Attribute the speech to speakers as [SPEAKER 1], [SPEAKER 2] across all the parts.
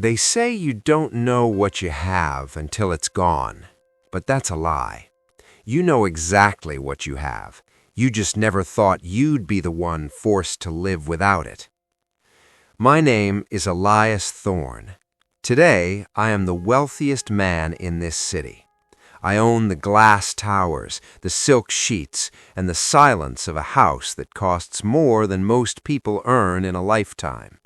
[SPEAKER 1] They say you don't know what you have until it's gone, but that's a lie. You know exactly what you have. You just never thought you'd be the one forced to live without it. My name is Elias Thorne. Today, I am the wealthiest man in this city. I own the glass towers, the silk sheets, and the silence of a house that costs more than most people earn in a lifetime.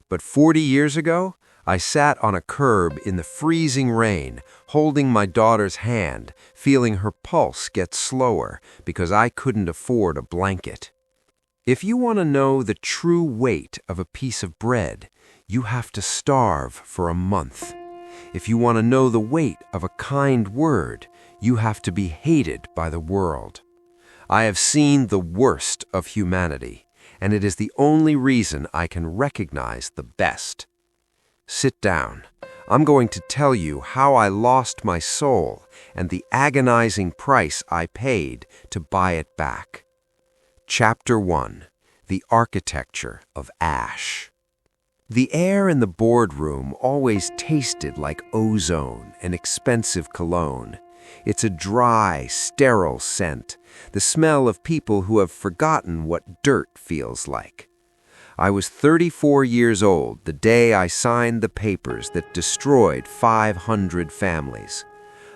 [SPEAKER 1] But 40 years ago, I sat on a curb in the freezing rain, holding my daughter's hand, feeling her pulse get slower because I couldn't afford a blanket. If you want to know the true weight of a piece of bread, you have to starve for a month. If you want to know the weight of a kind word, you have to be hated by the world. I have seen the worst of humanity, and it is the only reason I can recognize the best. Sit down. I'm going to tell you how I lost my soul and the agonizing price I paid to buy it back. Chapter 1. The Architecture of Ash. The air in the boardroom always tasted like ozone and expensive cologne. It's a dry, sterile scent, the smell of people who have forgotten what dirt feels like. I was 34 years old the day I signed the papers that destroyed 500 families.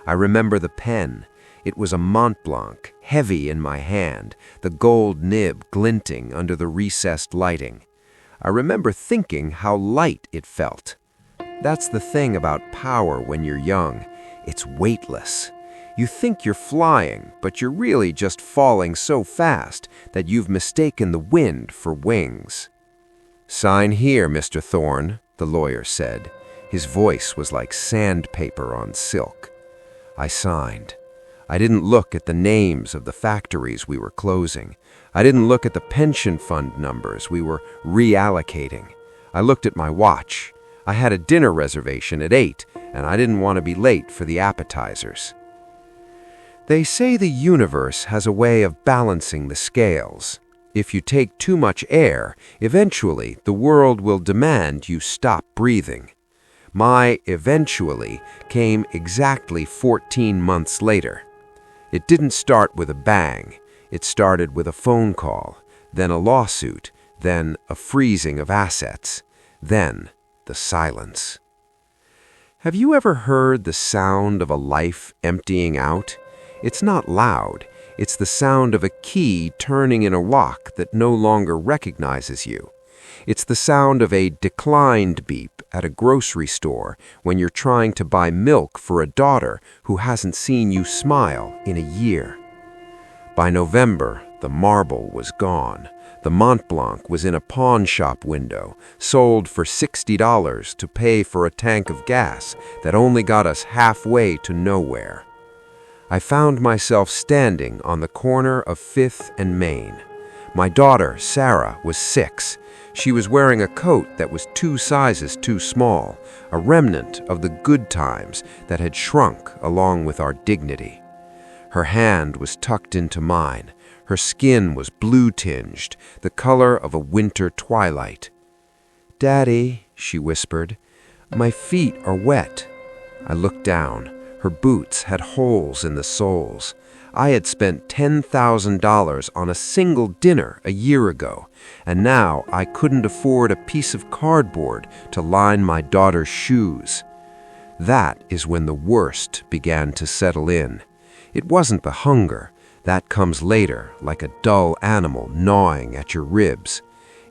[SPEAKER 1] I remember the pen. It was a Mont Blanc, heavy in my hand, the gold nib glinting under the recessed lighting. I remember thinking how light it felt. That's the thing about power when you're young. It's weightless. You think you're flying, but you're really just falling so fast that you've mistaken the wind for wings. "Sign here, Mr. Thorne," the lawyer said. His voice was like sandpaper on silk. I signed. I didn't look at the names of the factories we were closing. I didn't look at the pension fund numbers we were reallocating. I looked at my watch. I had a dinner reservation at 8, and I didn't want to be late for the appetizers. They say the universe has a way of balancing the scales. If you take too much air, eventually the world will demand you stop breathing. My eventually came exactly 14 months later. It didn't start with a bang. It started with a phone call, then a lawsuit, then a freezing of assets, then the silence. Have you ever heard the sound of a life emptying out? It's not loud. It's the sound of a key turning in a lock that no longer recognizes you. It's the sound of a declined beep at a grocery store when you're trying to buy milk for a daughter who hasn't seen you smile in a year. By November, the marble was gone. The Mont Blanc was in a pawn shop window, sold for $60 to pay for a tank of gas that only got us halfway to nowhere. I found myself standing on the corner of 5th and Main. My daughter, Sarah, was 6. She was wearing a coat that was 2 sizes too small, a remnant of the good times that had shrunk along with our dignity. Her hand was tucked into mine. Her skin was blue-tinged, the color of a winter twilight. "Daddy," she whispered, "my feet are wet." I looked down. Her boots had holes in the soles. I had spent $10,000 on a single dinner a year ago, and now I couldn't afford a piece of cardboard to line my daughter's shoes. That is when the worst began to settle in. It wasn't the hunger. That comes later, like a dull animal gnawing at your ribs.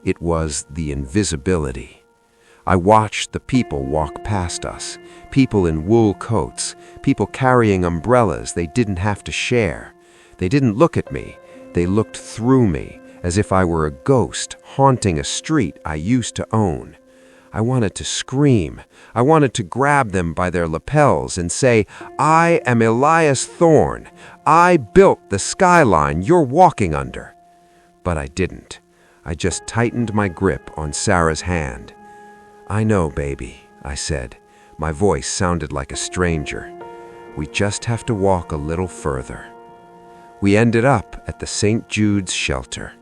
[SPEAKER 1] It was the invisibility. I watched the people walk past us, people in wool coats, people carrying umbrellas they didn't have to share. They didn't look at me. They looked through me, as if I were a ghost haunting a street I used to own. I wanted to scream. I wanted to grab them by their lapels and say, "I am Elias Thorne. I built the skyline you're walking under." But I didn't. I just tightened my grip on Sarah's hand. "I know, baby," I said. My voice sounded like a stranger. "We just have to walk a little further." We ended up at the St. Jude's shelter.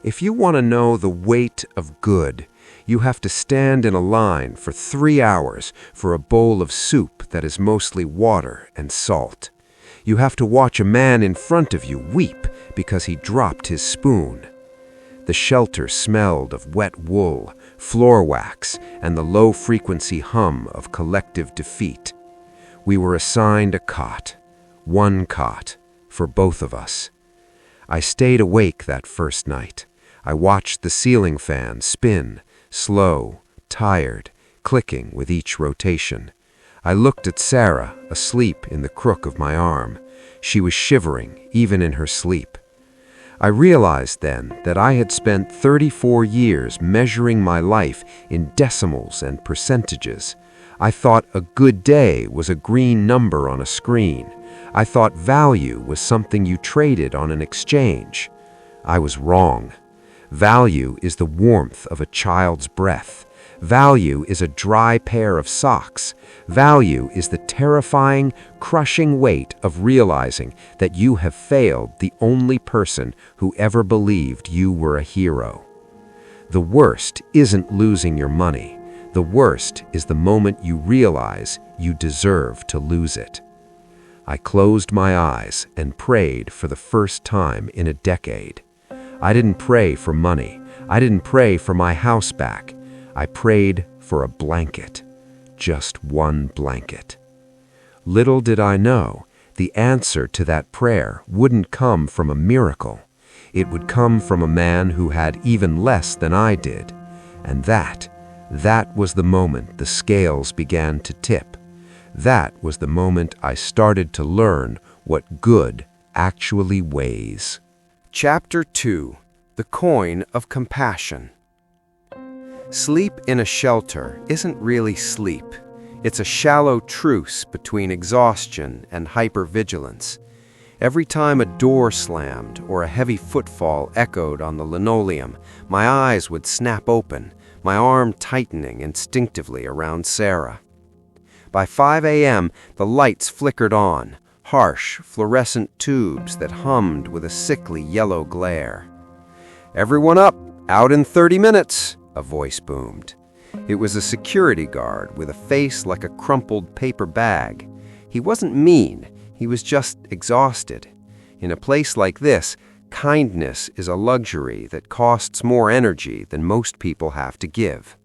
[SPEAKER 1] If you want to know the weight of good, You have to stand in a line for 3 hours for a bowl of soup that is mostly water and salt. You have to watch a man in front of you weep because he dropped his spoon. The shelter smelled of wet wool, floor wax, and the low-frequency hum of collective defeat. We were assigned a cot, one cot, for both of us. I stayed awake that first night. I watched the ceiling fan spin, slow, tired, clicking with each rotation. I looked at Sarah, asleep in the crook of my arm. She was shivering, even in her sleep. I realized then that I had spent 34 years measuring my life in decimals and percentages. I thought a good day was a green number on a screen. I thought value was something you traded on an exchange. I was wrong. Value is the warmth of a child's breath. Value is a dry pair of socks. Value is the terrifying, crushing weight of realizing that you have failed the only person who ever believed you were a hero. The worst isn't losing your money. The worst is the moment you realize you deserve to lose it. I closed my eyes and prayed for the first time in a decade. I didn't pray for money. I didn't pray for my house back. I prayed for a blanket, just one blanket. Little did I know, the answer to that prayer wouldn't come from a miracle. It would come from a man who had even less than I did. And that was the moment the scales began to tip. That was the moment I started to learn what good actually weighs.
[SPEAKER 2] Chapter 2: The Coin of Compassion. Sleep in a shelter isn't really sleep. It's a shallow truce between exhaustion and hypervigilance. Every time a door slammed or a heavy footfall echoed on the linoleum, my eyes would snap open, my arm tightening instinctively around Sarah. By 5 a.m., the lights flickered on, harsh, fluorescent tubes that hummed with a sickly yellow glare. "Everyone up! Out in 30 minutes!" a voice boomed. It was a security guard with a face like a crumpled paper bag. He wasn't mean, he was just exhausted. In a place like this, kindness is a luxury that costs more energy than most people have to give.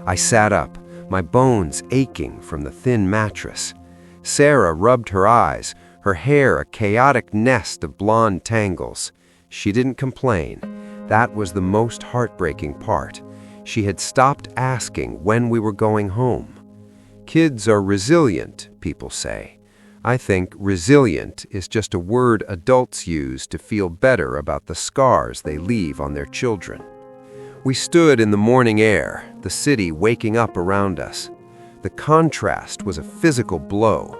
[SPEAKER 2] I sat up, my bones aching from the thin mattress. Sarah rubbed her eyes, her hair a chaotic nest of blonde tangles. She didn't complain. That was the most heartbreaking part. She had stopped asking when we were going home. Kids are resilient, people say. I think resilient is just a word adults use to feel better about the scars they leave on their children. We stood in the morning air, the city waking up around us. The contrast was a physical blow.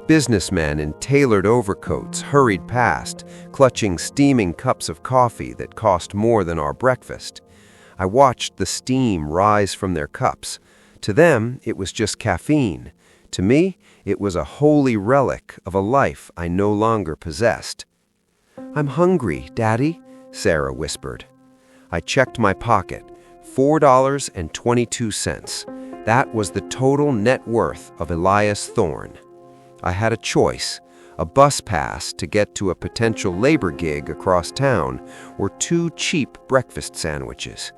[SPEAKER 2] Businessmen in tailored overcoats hurried past, clutching steaming cups of coffee that cost more than our breakfast. I watched the steam rise from their cups. To them, it was just caffeine. To me, it was a holy relic of a life I no longer possessed. "I'm hungry, Daddy," Sarah whispered. I checked my pocket. $4.22. That was the total net worth of Elias Thorne. I had a choice, a bus pass to get to a potential labor gig across town, or 2 cheap breakfast sandwiches.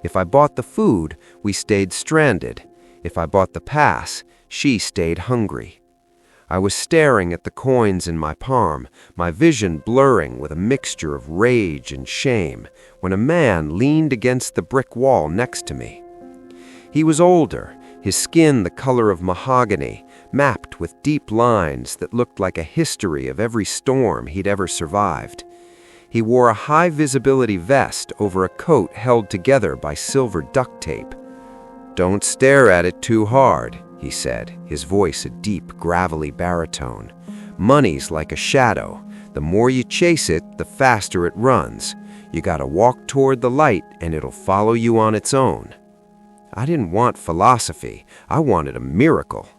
[SPEAKER 2] If I bought the food, we stayed stranded. If I bought the pass, she stayed hungry. I was staring at the coins in my palm, my vision blurring with a mixture of rage and shame, when a man leaned against the brick wall next to me. He was older, his skin the color of mahogany, mapped with deep lines that looked like a history of every storm he'd ever survived. He wore a high-visibility vest over a coat held together by silver duct tape. "Don't stare at it too hard," he said, his voice a deep, gravelly baritone. "Money's like a shadow. The more you chase it, the faster it runs. You gotta walk toward the light, and it'll follow you on its own." I didn't want philosophy. I wanted a miracle.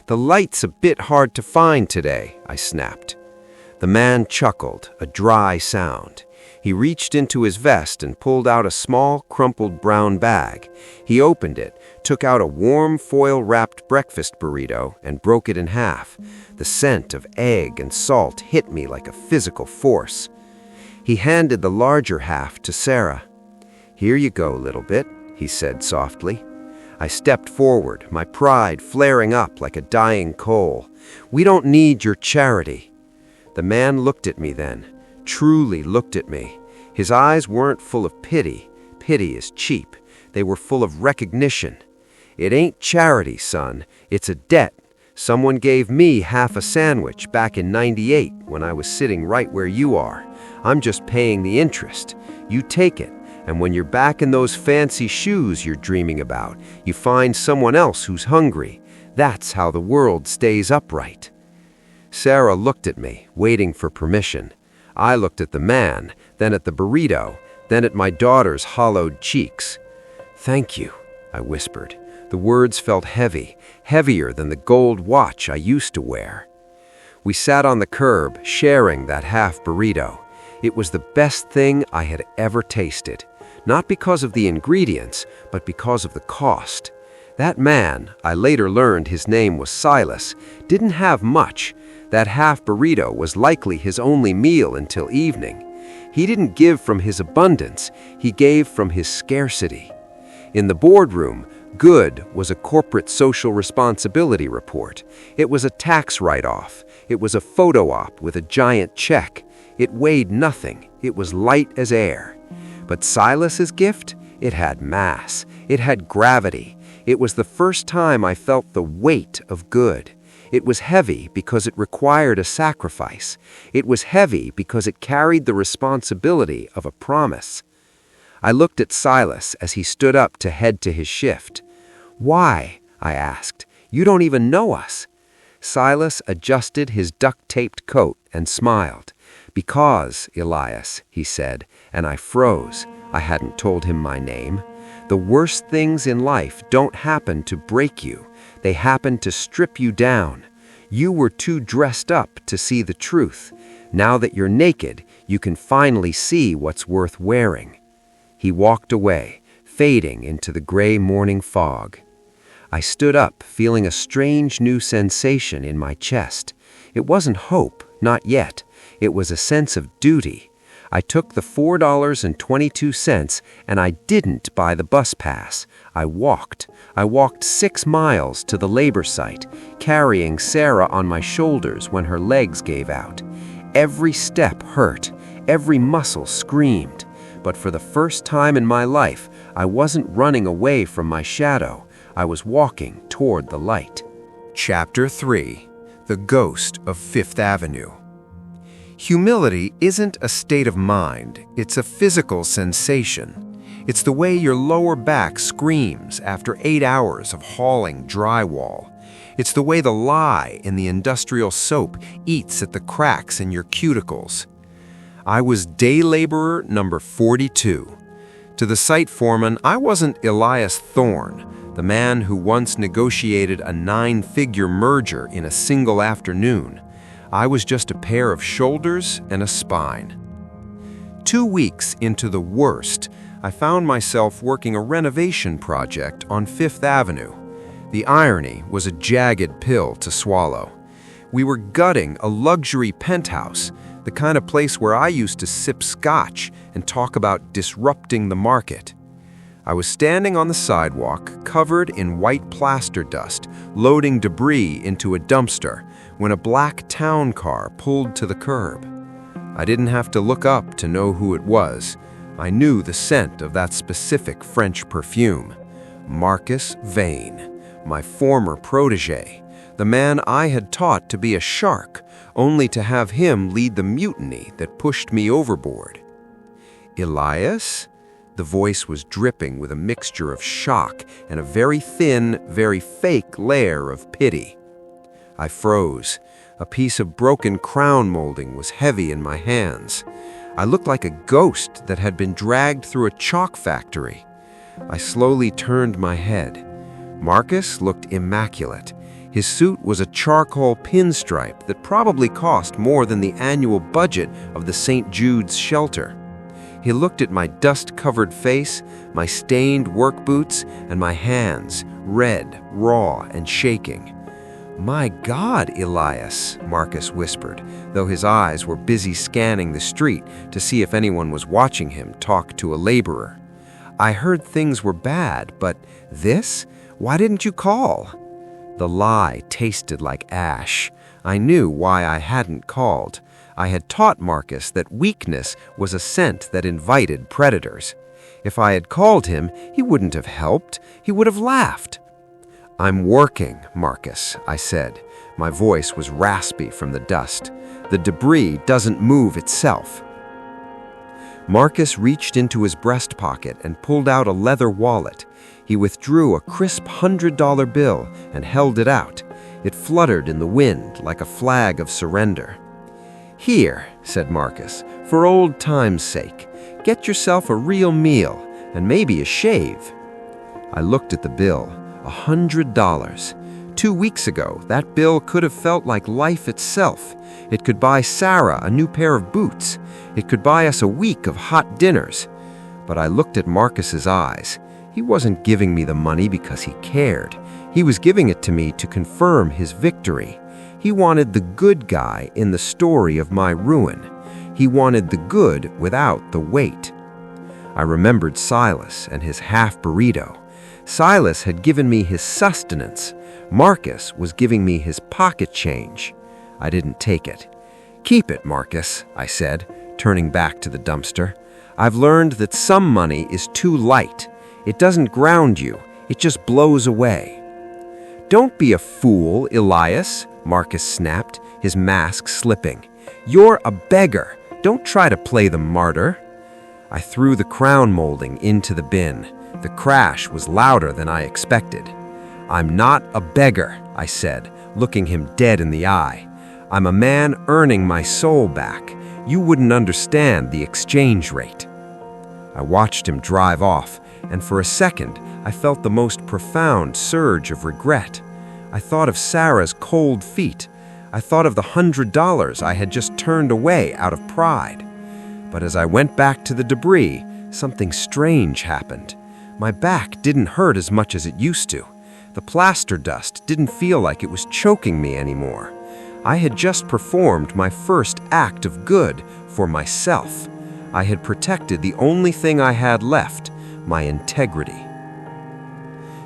[SPEAKER 2] "The light's a bit hard to find today," I snapped. The man chuckled, a dry sound. He reached into his vest and pulled out a small, crumpled brown bag. He opened it, took out a warm, foil-wrapped breakfast burrito, and broke it in half. The scent of egg and salt hit me like a physical force. He handed the larger half to Sarah. "Here you go, little bit," he said softly. I stepped forward, my pride flaring up like a dying coal. "We don't need your charity." The man looked at me then, truly looked at me. His eyes weren't full of pity. Pity is cheap. They were full of recognition. "It ain't charity, son. It's a debt. Someone gave me half a sandwich back in '98 when I was sitting right where you are. I'm just paying the interest. You take it, and when you're back in those fancy shoes you're dreaming about, you find someone else who's hungry. That's how the world stays upright." Sarah looked at me, waiting for permission. I looked at the man, then at the burrito, then at my daughter's hollowed cheeks. "Thank you," I whispered. The words felt heavy, heavier than the gold watch I used to wear. We sat on the curb, sharing that half burrito. It was the best thing I had ever tasted, not because of the ingredients, but because of the cost. That man, I later learned his name was Silas, didn't have much. That half burrito was likely his only meal until evening. He didn't give from his abundance, he gave from his scarcity. In the boardroom, good was a corporate social responsibility report. It was a tax write-off. It was a photo op with a giant check. It weighed nothing. It was light as air. But Silas's gift? It had mass. It had gravity. It was the first time I felt the weight of good. It was heavy because it required a sacrifice. It was heavy because it carried the responsibility of a promise. I looked at Silas as he stood up to head to his shift. "Why?" I asked. "You don't even know us." Silas adjusted his duct-taped coat and smiled. "Because, Elias," he said, and I froze. I hadn't told him my name. "The worst things in life don't happen to break you. They happen to strip you down. You were too dressed up to see the truth. Now that you're naked, you can finally see what's worth wearing." He walked away, fading into the gray morning fog. I stood up, feeling a strange new sensation in my chest. It wasn't hope, not yet. It was a sense of duty. I took the $4.22 and I didn't buy the bus pass. I walked. I walked 6 miles to the labor site, carrying Sarah on my shoulders when her legs gave out. Every step hurt. Every muscle screamed. But for the first time in my life, I wasn't running away from my shadow. I was walking toward the light.
[SPEAKER 1] Chapter 3. The Ghost of Fifth Avenue. Humility isn't a state of mind, it's a physical sensation. It's the way your lower back screams after 8 hours of hauling drywall. It's the way the lye in the industrial soap eats at the cracks in your cuticles. I was day laborer number 42. To the site foreman, I wasn't Elias Thorne, the man who once negotiated a 9-figure merger in a single afternoon. I was just a pair of shoulders and a spine. 2 weeks into the worst, I found myself working a renovation project on Fifth Avenue. The irony was a jagged pill to swallow. We were gutting a luxury penthouse, the kind of place where I used to sip scotch and talk about disrupting the market. I was standing on the sidewalk, covered in white plaster dust, loading debris into a dumpster, when a black town car pulled to the curb. I didn't have to look up to know who it was. I knew the scent of that specific French perfume. Marcus Vane, my former protege, the man I had taught to be a shark, only to have him lead the mutiny that pushed me overboard. "Elias?" The voice was dripping with a mixture of shock and a very thin, very fake layer of pity. I froze. A piece of broken crown molding was heavy in my hands. I looked like a ghost that had been dragged through a chalk factory. I slowly turned my head. Marcus looked immaculate. His suit was a charcoal pinstripe that probably cost more than the annual budget of the St. Jude's shelter.
[SPEAKER 2] He looked at my dust-covered face, my stained work boots, and my hands, red, raw, and shaking. "My God, Elias," Marcus whispered, though his eyes were busy scanning the street to see if anyone was watching him talk to a laborer. "I heard things were bad, but this? Why didn't you call?" The lie tasted like ash. I knew why I hadn't called. I had taught Marcus that weakness was a scent that invited predators. If I had called him, he wouldn't have helped. He would have laughed. "I'm working, Marcus," I said. My voice was raspy from the dust. "The debris doesn't move itself." Marcus reached into his breast pocket and pulled out a leather wallet. He withdrew a crisp $100 bill and held it out. It fluttered in the wind like a flag of surrender. "Here," said Marcus, "for old time's sake, get yourself a real meal and maybe a shave." I looked at the bill. $100. 2 weeks ago, that bill could have felt like life itself. It could buy Sarah a new pair of boots. It could buy us a week of hot dinners. But I looked at Marcus's eyes. He wasn't giving me the money because he cared. He was giving it to me to confirm his victory. He wanted the good guy in the story of my ruin. He wanted the good without the weight. I remembered Silas and his half burrito. Silas had given me his sustenance. Marcus was giving me his pocket change. I didn't take it. "Keep it, Marcus," I said, turning back to the dumpster. "I've learned that some money is too light. It doesn't ground you. It just blows away." "Don't be a fool, Elias," Marcus snapped, his mask slipping. "You're a beggar. Don't try to play the martyr." I threw the crown molding into the bin. The crash was louder than I expected. "I'm not a beggar," I said, looking him dead in the eye. "I'm a man earning my soul back. You wouldn't understand the exchange rate." I watched him drive off, and for a second, I felt the most profound surge of regret. I thought of Sarah's cold feet. I thought of the $100 I had just turned away out of pride. But as I went back to the debris, something strange happened. My back didn't hurt as much as it used to. The plaster dust didn't feel like it was choking me anymore. I had just performed my first act of good for myself. I had protected the only thing I had left, my integrity.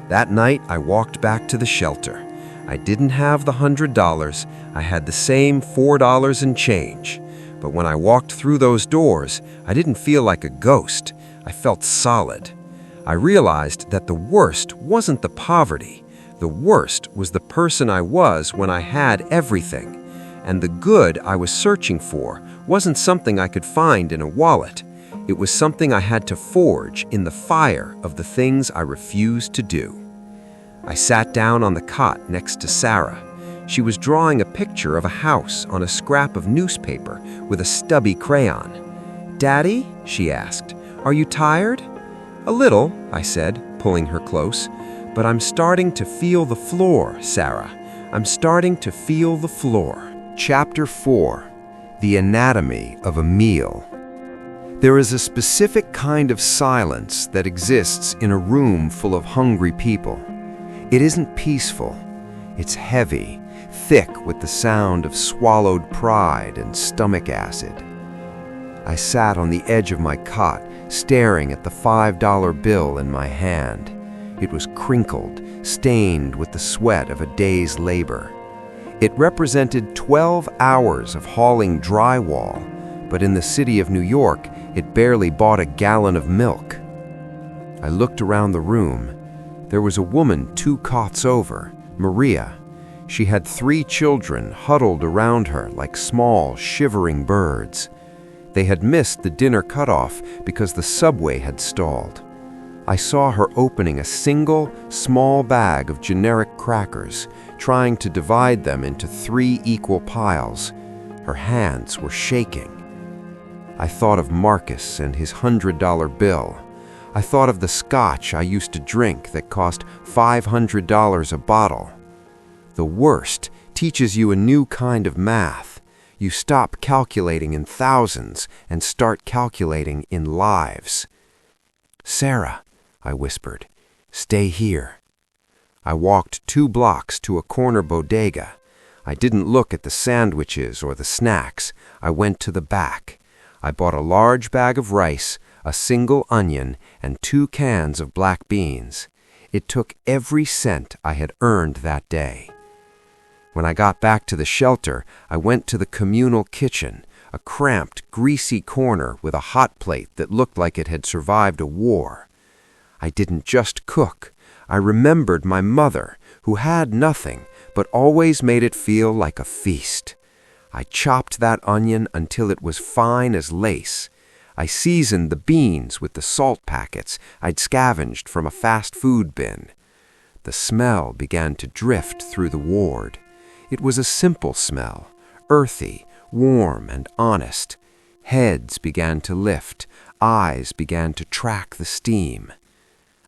[SPEAKER 2] That night, I walked back to the shelter. I didn't have the $100. I had the same $4 and change. But when I walked through those doors, I didn't feel like a ghost. I felt solid. I realized that the worst wasn't the poverty. The worst was the person I was when I had everything. And the good I was searching for wasn't something I could find in a wallet. It was something I had to forge in the fire of the things I refused to do. I sat down on the cot next to Sarah. She was drawing a picture of a house on a scrap of newspaper with a stubby crayon. "Daddy?" she asked. "Are you tired?" "A little," I said, pulling her close. "But I'm starting to feel the floor, Sarah. I'm starting to feel the floor." Chapter 4. The Anatomy of a Meal. There is a specific kind of silence that exists in a room full of hungry people. It isn't peaceful. It's heavy, thick with the sound of swallowed pride and stomach acid. I sat on the edge of my cot, staring at the $5 bill in my hand. It was crinkled, stained with the sweat of a day's labor. It represented 12 hours of hauling drywall, but in the city of New York, it barely bought a gallon of milk. I looked around the room. There was a woman 2 cots over, Maria. She had 3 children huddled around her like small, shivering birds. They had missed the dinner cutoff because the subway had stalled. I saw her opening a single, small bag of generic crackers, trying to divide them into 3 equal piles. Her hands were shaking. I thought of Marcus and his $100 bill. I thought of the scotch I used to drink that cost $500 a bottle. The worst teaches you a new kind of math. You stop calculating in thousands and start calculating in lives. "Sarah," I whispered, "stay here." I walked 2 blocks to a corner bodega. I didn't look at the sandwiches or the snacks. I went to the back. I bought a large bag of rice, a single onion, and 2 cans of black beans. It took every cent I had earned that day. When I got back to the shelter, I went to the communal kitchen, a cramped, greasy corner with a hot plate that looked like it had survived a war. I didn't just cook. I remembered my mother, who had nothing, but always made it feel like a feast. I chopped that onion until it was fine as lace. I seasoned the beans with the salt packets I'd scavenged from a fast food bin. The smell began to drift through the ward. It was a simple smell, earthy, warm, and honest. Heads began to lift, eyes began to track the steam.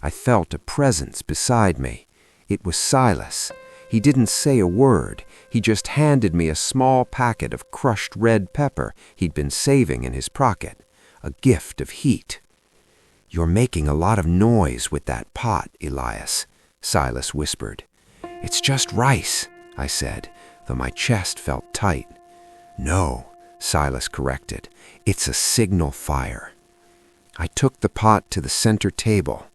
[SPEAKER 2] I felt a presence beside me. It was Silas. He didn't say a word. He just handed me a small packet of crushed red pepper he'd been saving in his pocket, a gift of heat. "You're making a lot of noise with that pot, Elias," Silas whispered. "It's just rice," I said, though my chest felt tight. "No," Silas corrected. "It's a signal fire." I took the pot to the center table.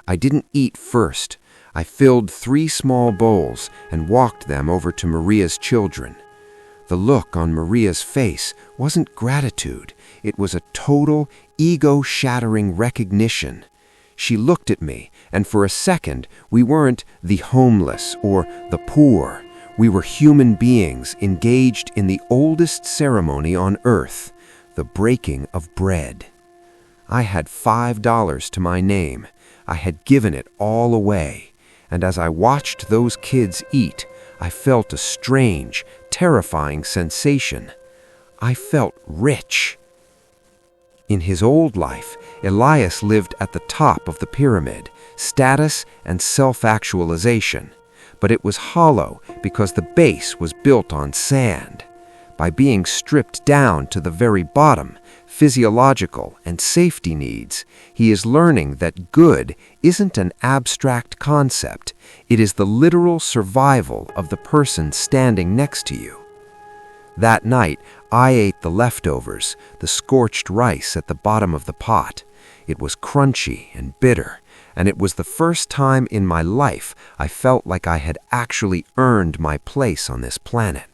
[SPEAKER 2] I didn't eat first. I filled 3 small bowls and walked them over to Maria's children. The look on Maria's face wasn't gratitude. It was a total, ego-shattering recognition. She looked at me, and for a second, we weren't the homeless or the poor. We were human beings engaged in the oldest ceremony on earth, the breaking of bread. I had $5 to my name. I had given it all away. And as I watched those kids eat, I felt a strange, terrifying sensation. I felt rich. In his old life, Elias lived at the top of the pyramid, status and self-actualization. But it was hollow because the base was built on sand. By being stripped down to the very bottom, physiological and safety needs, he is learning that good isn't an abstract concept. It is the literal survival of the person standing next to you. That night, I ate the leftovers, the scorched rice at the bottom of the pot. It was crunchy and bitter, and it was the first time in my life I felt like I had actually earned my place on this planet.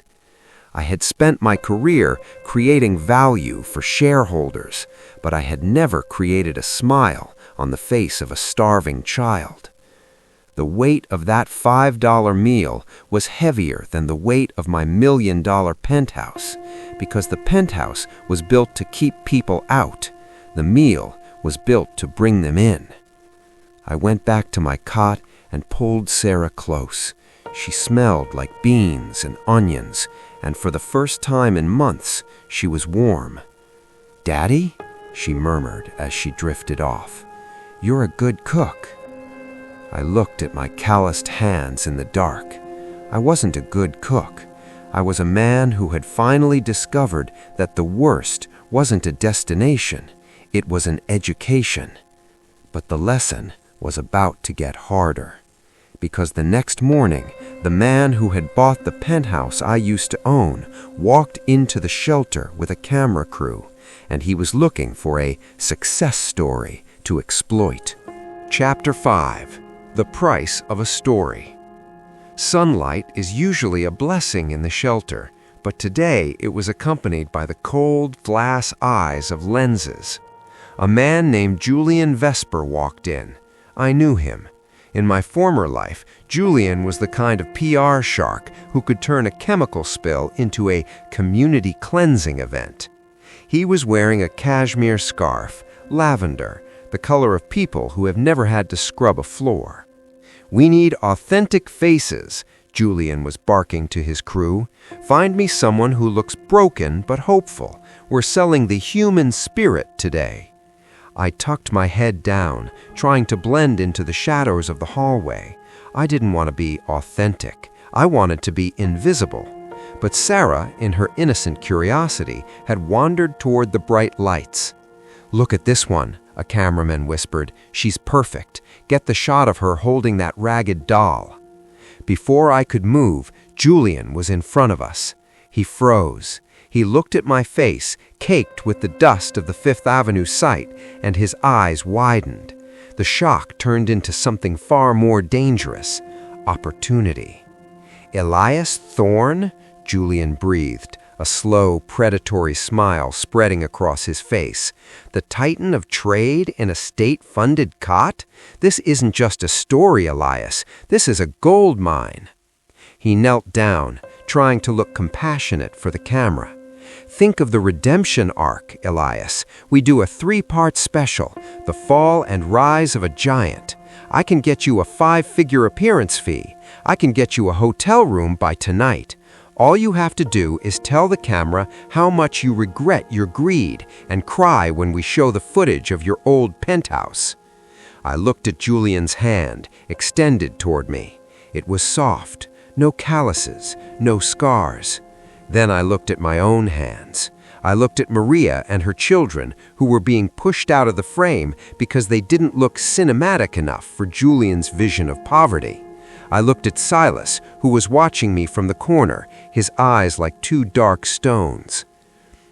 [SPEAKER 2] I had spent my career creating value for shareholders, but I had never created a smile on the face of a starving child. The weight of that $5 meal was heavier than the weight of my $1 million penthouse, because the penthouse was built to keep people out. The meal was built to bring them in. I went back to my cot and pulled Sarah close. She smelled like beans and onions, and for the first time in months, she was warm. "Daddy?" she murmured as she drifted off. "You're a good cook." I looked at my calloused hands in the dark. I wasn't a good cook. I was a man who had finally discovered that the worst wasn't a destination, it was an education. But the lesson was about to get harder. Because the next morning, the man who had bought the penthouse I used to own walked into the shelter with a camera crew, and he was looking for a success story to exploit. Chapter 5. The Price of a Story. Sunlight is usually a blessing in the shelter, but today it was accompanied by the cold glass eyes of lenses. A man named Julian Vesper walked in. I knew him. In my former life, Julian was the kind of PR shark who could turn a chemical spill into a community cleansing event. He was wearing a cashmere scarf, lavender, the color of people who have never had to scrub a floor. "We need authentic faces," Julian was barking to his crew. "Find me someone who looks broken but hopeful. We're selling the human spirit today." I tucked my head down, trying to blend into the shadows of the hallway. I didn't want to be authentic. I wanted to be invisible. But Sarah, in her innocent curiosity, had wandered toward the bright lights. "Look at this one," a cameraman whispered. "She's perfect. Get the shot of her holding that ragged doll." Before I could move, Julian was in front of us. He froze. He looked at my face, caked with the dust of the Fifth Avenue site, and his eyes widened. The shock turned into something far more dangerous: opportunity. "Elias Thorne?" Julian breathed, a slow, predatory smile spreading across his face. "The titan of trade in a state-funded cot? This isn't just a story, Elias. This is a gold mine." He knelt down, trying to look compassionate for the camera. "Think of the redemption arc, Elias. We do a 3-part special, the fall and rise of a giant. I can get you a 5-figure appearance fee. I can get you a hotel room by tonight. All you have to do is tell the camera how much you regret your greed and cry when we show the footage of your old penthouse." I looked at Julian's hand, extended toward me. It was soft, no calluses, no scars. Then I looked at my own hands. I looked at Maria and her children, who were being pushed out of the frame because they didn't look cinematic enough for Julian's vision of poverty. I looked at Silas, who was watching me from the corner, his eyes like 2 dark stones.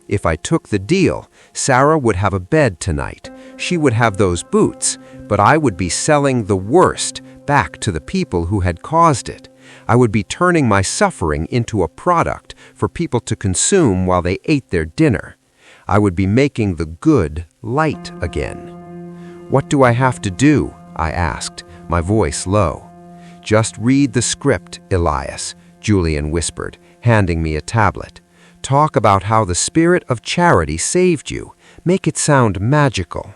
[SPEAKER 2] If I took the deal, Sarah would have a bed tonight. She would have those boots, but I would be selling the worst back to the people who had caused it. I would be turning my suffering into a product for people to consume while they ate their dinner. I would be making the good light again. "What do I have to do?" I asked, my voice low. "Just read the script, Elias," Julian whispered, handing me a tablet. "Talk about how the spirit of charity saved you. Make it sound magical."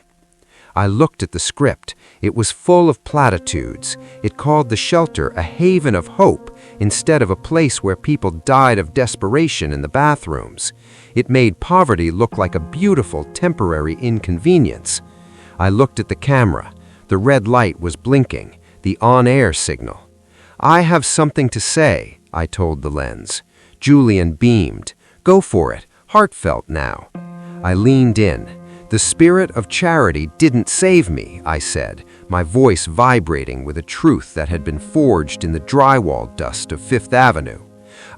[SPEAKER 2] I looked at the script. It was full of platitudes. It called the shelter a haven of hope instead of a place where people died of desperation in the bathrooms. It made poverty look like a beautiful temporary inconvenience. I looked at the camera. The red light was blinking, the on-air signal. "I have something to say," I told the lens. Julian beamed. "Go for it, heartfelt now." I leaned in. "The spirit of charity didn't save me," I said, my voice vibrating with a truth that had been forged in the drywall dust of Fifth Avenue.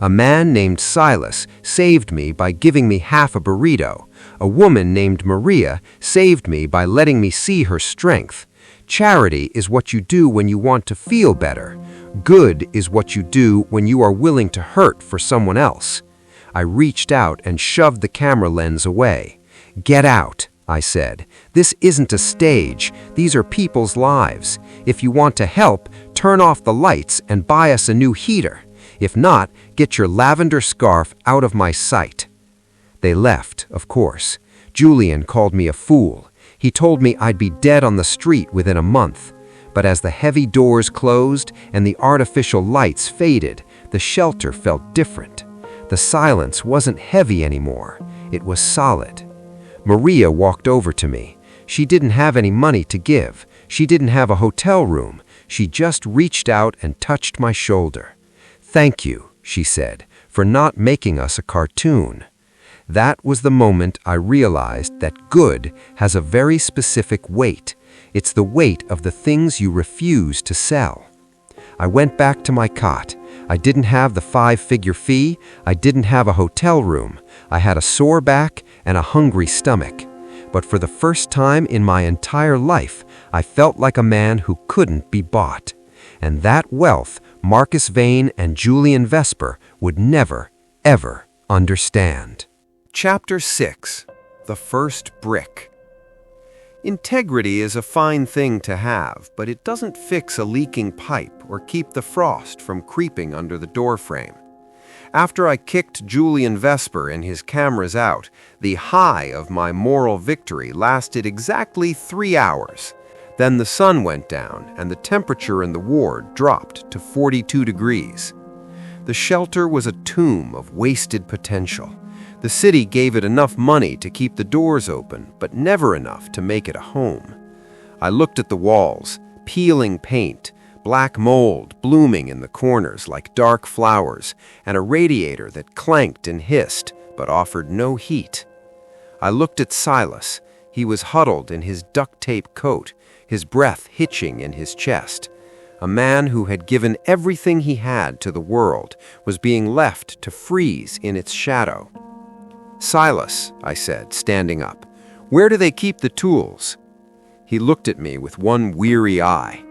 [SPEAKER 2] "A man named Silas saved me by giving me half a burrito. A woman named Maria saved me by letting me see her strength. Charity is what you do when you want to feel better. Good is what you do when you are willing to hurt for someone else." I reached out and shoved the camera lens away. "Get out," I said. "This isn't a stage. These are people's lives. If you want to help, turn off the lights and buy us a new heater. If not, get your lavender scarf out of my sight." They left, of course. Julian called me a fool. He told me I'd be dead on the street within a month. But as the heavy doors closed and the artificial lights faded, the shelter felt different. The silence wasn't heavy anymore. It was solid. Maria walked over to me. She didn't have any money to give. She didn't have a hotel room. She just reached out and touched my shoulder. "Thank you," she said, "for not making us a cartoon." That was the moment I realized that good has a very specific weight. It's the weight of the things you refuse to sell. I went back to my cot. I didn't have the 5-figure fee. I didn't have a hotel room. I had a sore back and a hungry stomach. But for the first time in my entire life, I felt like a man who couldn't be bought. And that wealth, Marcus Vane and Julian Vesper would never, ever understand. Chapter 6. The First Brick. Integrity is a fine thing to have, but it doesn't fix a leaking pipe or keep the frost from creeping under the doorframe. After I kicked Julian Vesper and his cameras out, the high of my moral victory lasted exactly 3 hours. Then the sun went down and the temperature in the ward dropped to 42 degrees. The shelter was a tomb of wasted potential. The city gave it enough money to keep the doors open, but never enough to make it a home. I looked at the walls, peeling paint, black mold blooming in the corners like dark flowers, and a radiator that clanked and hissed but offered no heat. I looked at Silas. He was huddled in his duct-tape coat, his breath hitching in his chest. A man who had given everything he had to the world was being left to freeze in its shadow. "Silas," I said, standing up, "where do they keep the tools?" He looked at me with one weary eye.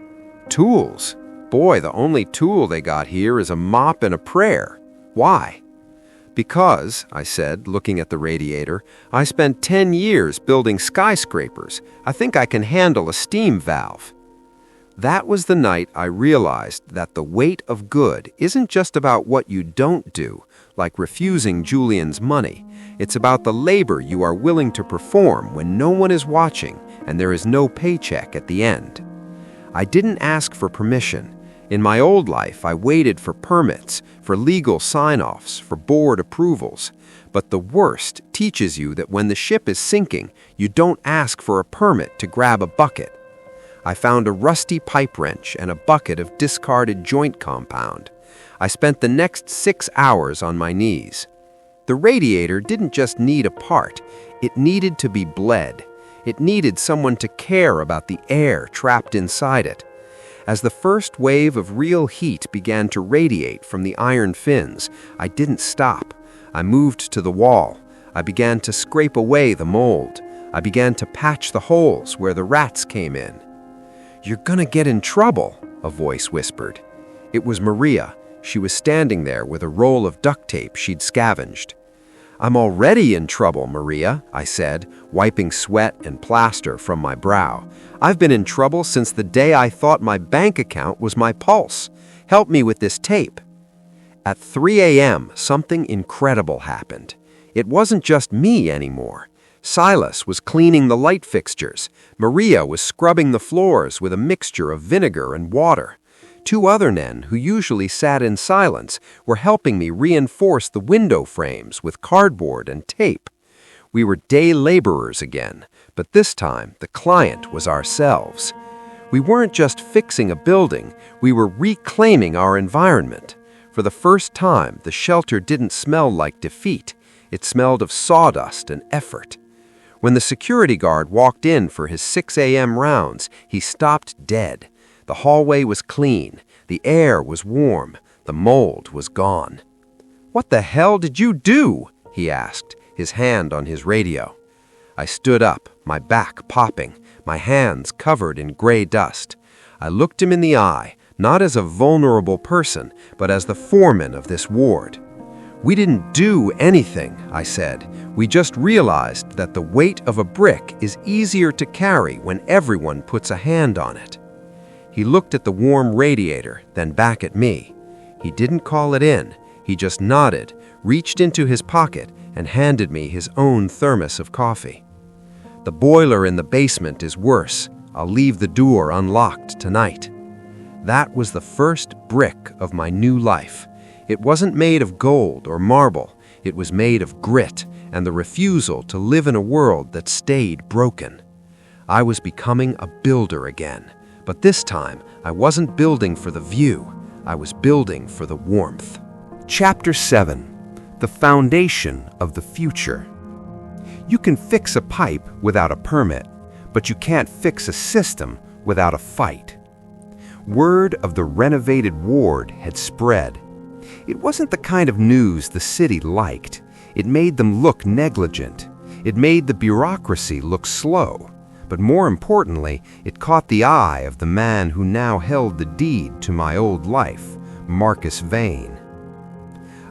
[SPEAKER 2] "Tools? Boy, the only tool they got here is a mop and a prayer. Why?" "Because," I said, looking at the radiator, "I spent 10 years building skyscrapers. I think I can handle a steam valve." That was the night I realized that the weight of good isn't just about what you don't do, like refusing Julian's money. It's about the labor you are willing to perform when no one is watching and there is no paycheck at the end. I didn't ask for permission. In my old life, I waited for permits, for legal sign-offs, for board approvals. But the worst teaches you that when the ship is sinking, you don't ask for a permit to grab a bucket. I found a rusty pipe wrench and a bucket of discarded joint compound. I spent the next 6 hours on my knees. The radiator didn't just need a part, it needed to be bled. It needed someone to care about the air trapped inside it. As the first wave of real heat began to radiate from the iron fins, I didn't stop. I moved to the wall. I began to scrape away the mold. I began to patch the holes where the rats came in. "You're gonna get in trouble," a voice whispered. It was Maria. She was standing there with a roll of duct tape she'd scavenged. "I'm already in trouble, Maria," I said, wiping sweat and plaster from my brow. "I've been in trouble since the day I thought my bank account was my pulse. Help me with this tape." At 3 a.m., something incredible happened. It wasn't just me anymore. Silas was cleaning the light fixtures. Maria was scrubbing the floors with a mixture of vinegar and water. 2 other men, who usually sat in silence, were helping me reinforce the window frames with cardboard and tape. We were day laborers again, but this time the client was ourselves. We weren't just fixing a building, we were reclaiming our environment. For the first time, the shelter didn't smell like defeat. It smelled of sawdust and effort. When the security guard walked in for his 6 a.m. rounds, he stopped dead. The hallway was clean, the air was warm, the mold was gone. "What the hell did you do?" he asked, his hand on his radio. I stood up, my back popping, my hands covered in gray dust. I looked him in the eye, not as a vulnerable person, but as the foreman of this ward. "We didn't do anything," I said. "We just realized that the weight of a brick is easier to carry when everyone puts a hand on it." He looked at the warm radiator, then back at me. He didn't call it in. He just nodded, reached into his pocket, and handed me his own thermos of coffee. "The boiler in the basement is worse. I'll leave the door unlocked tonight." That was the first brick of my new life. It wasn't made of gold or marble. It was made of grit and the refusal to live in a world that stayed broken. I was becoming a builder again. But this time, I wasn't building for the view. I was building for the warmth. Chapter 7. The Foundation of the Future. You can fix a pipe without a permit, but you can't fix a system without a fight. Word of the renovated ward had spread. It wasn't the kind of news the city liked. It made them look negligent. It made the bureaucracy look slow. But more importantly, it caught the eye of the man who now held the deed to my old life, Marcus Vane.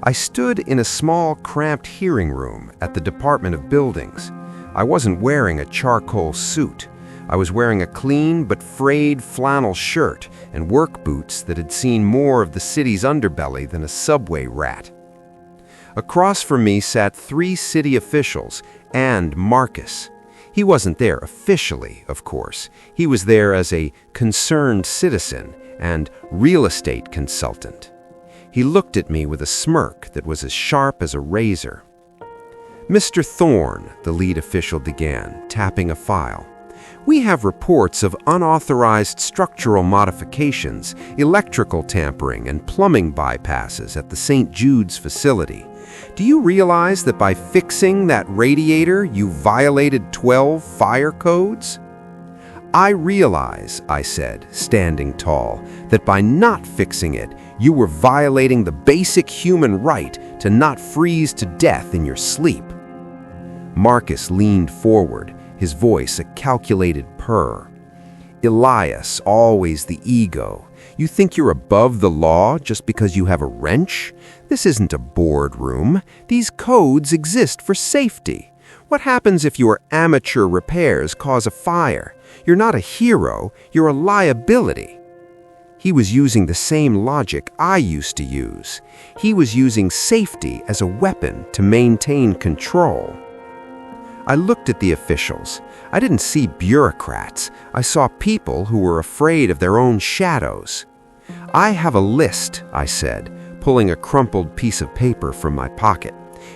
[SPEAKER 2] I stood in a small, cramped hearing room at the Department of Buildings. I wasn't wearing a charcoal suit. I was wearing a clean but frayed flannel shirt and work boots that had seen more of the city's underbelly than a subway rat. Across from me sat 3 city officials and Marcus. He wasn't there officially, of course. He was there as a concerned citizen and real estate consultant. He looked at me with a smirk that was as sharp as a razor. "Mr. Thorne," the lead official began, tapping a file,
[SPEAKER 1] We have reports of unauthorized structural modifications, electrical tampering, and plumbing bypasses at the St. Jude's facility. Do you realize that by fixing that radiator, you violated 12 fire codes? I realize, I said, standing tall, that by not fixing it, you were violating the basic human right to not freeze to death in your sleep. Marcus leaned forward, his voice a calculated purr. Elias, always the ego. You think you're above the law just because you have a wrench? This isn't a boardroom. These codes exist for safety. What happens if your amateur repairs cause a fire? You're not a hero, you're a liability. He was using the same logic I used to use. He was using safety as a weapon to maintain control. I looked at the officials. I didn't see bureaucrats. I saw people who were afraid of their own shadows. I have a list, I said, pulling a crumpled piece of paper from my pocket.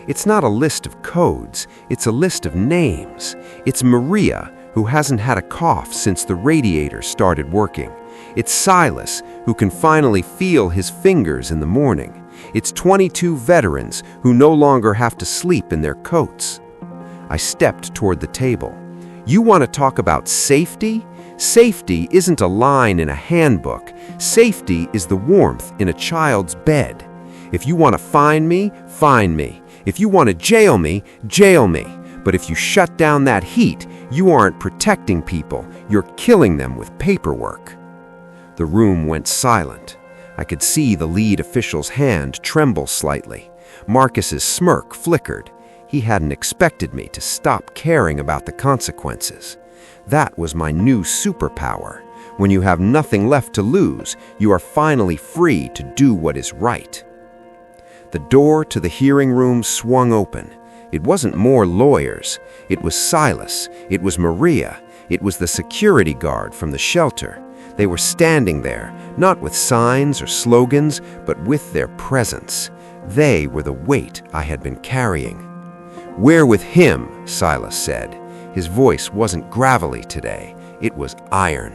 [SPEAKER 1] It's not a list of codes, it's a list of names. It's Maria, who hasn't had a cough since the radiator started working. It's Silas, who can finally feel his fingers in the morning. It's 22 veterans who no longer have to sleep in their coats. I stepped toward the table. You want to talk about safety? Safety isn't a line in a handbook. Safety is the warmth in a child's bed. If you want to find me, find me. If you want to jail me, jail me. But if you shut down that heat, you aren't protecting people. You're killing them with paperwork. The room went silent. I could see the lead official's hand tremble slightly. Marcus's smirk flickered. He hadn't expected me to stop caring about the consequences. That was my new superpower. When you have nothing left to lose, you are finally free to do what is right. The door to the hearing room swung open. It wasn't more lawyers. It was Silas. It was Maria. It was the security guard from the shelter. They were standing there, not with signs or slogans, but with their presence. They were the weight I had been carrying. "We're with him," Silas said. His voice wasn't gravelly today. It was iron.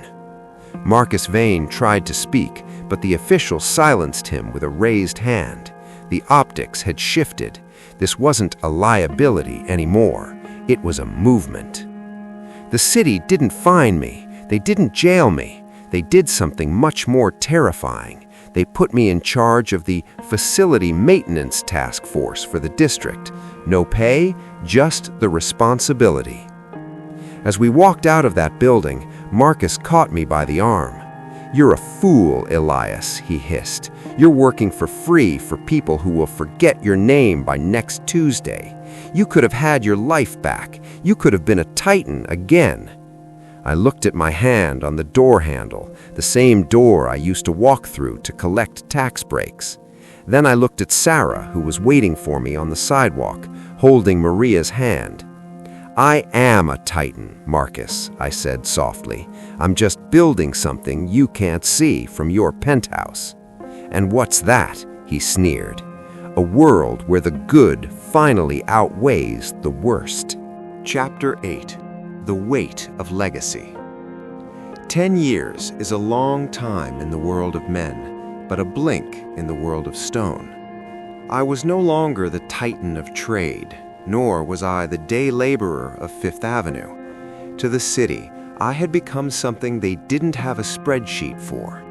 [SPEAKER 1] Marcus Vane tried to speak, but the official silenced him with a raised hand. The optics had shifted. This wasn't a liability anymore. It was a movement. The city didn't fine me. They didn't jail me. They did something much more terrifying. They put me in charge of the facility maintenance task force for the district. No pay, just the responsibility. As we walked out of that building, Marcus caught me by the arm. "You're a fool, Elias," he hissed. "You're working for free for people who will forget your name by next Tuesday. You could have had your life back. You could have been a titan again." I looked at my hand on the door handle, the same door I used to walk through to collect tax breaks. Then I looked at Sarah, who was waiting for me on the sidewalk, holding Maria's hand. "I am a titan, Marcus," I said softly. "I'm just building something you can't see from your penthouse." "And what's that?" he sneered. "A world where the good finally outweighs the worst." Chapter 8. The Weight of Legacy. 10 years is a long time in the world of men, but a blink in the world of stone. I was no longer the titan of trade, nor was I the day laborer of Fifth Avenue. To the city, I had become something they didn't have a spreadsheet for.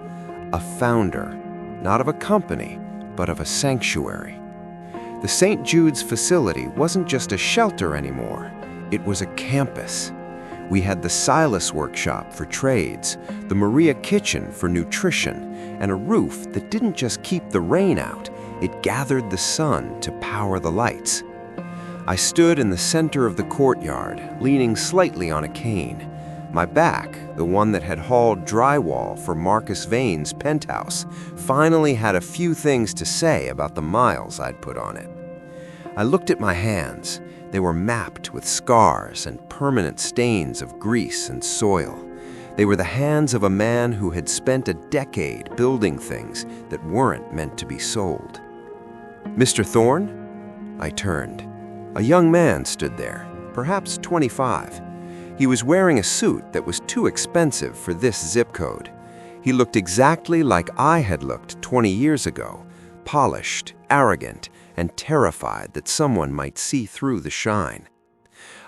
[SPEAKER 1] A founder, not of a company, but of a sanctuary. The St. Jude's facility wasn't just a shelter anymore. It was a campus. We had the Silas workshop for trades, the Maria kitchen for nutrition, and a roof that didn't just keep the rain out, it gathered the sun to power the lights. I stood in the center of the courtyard, leaning slightly on a cane. My back, the one that had hauled drywall for Marcus Vane's penthouse, finally had a few things to say about the miles I'd put on it. I looked at my hands. They were mapped with scars and permanent stains of grease and soil. They were the hands of a man who had spent a decade building things that weren't meant to be sold. "Mr. Thorne?" I turned. A young man stood there, perhaps 25.
[SPEAKER 2] He was wearing a suit that was too expensive for this zip code. He looked exactly like I had looked 20 years ago, polished, arrogant, and terrified that someone might see through the shine.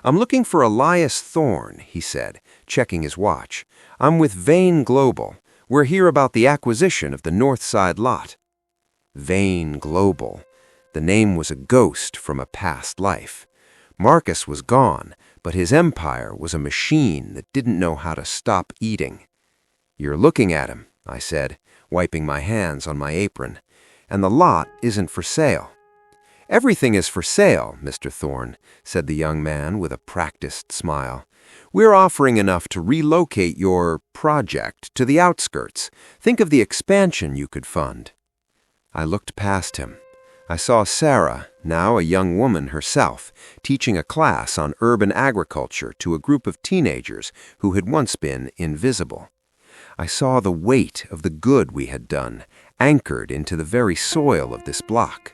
[SPEAKER 2] "I'm looking for Elias Thorne," he said, checking his watch. "I'm with Vane Global. We're here about the acquisition of the North Side lot." Vane Global. The name was a ghost from a past life. Marcus was gone, but his empire was a machine that didn't know how to stop eating. "You're looking at him," I said, wiping my hands on my apron. "And the lot isn't for sale." "Everything is for sale, Mr. Thorne," said the young man with a practiced smile. "We're offering enough to relocate your project to the outskirts. Think of the expansion you could fund." I looked past him. I saw Sarah, now a young woman herself, teaching a class on urban agriculture to a group of teenagers who had once been invisible. I saw the weight of the good we had done, anchored into the very soil of this block.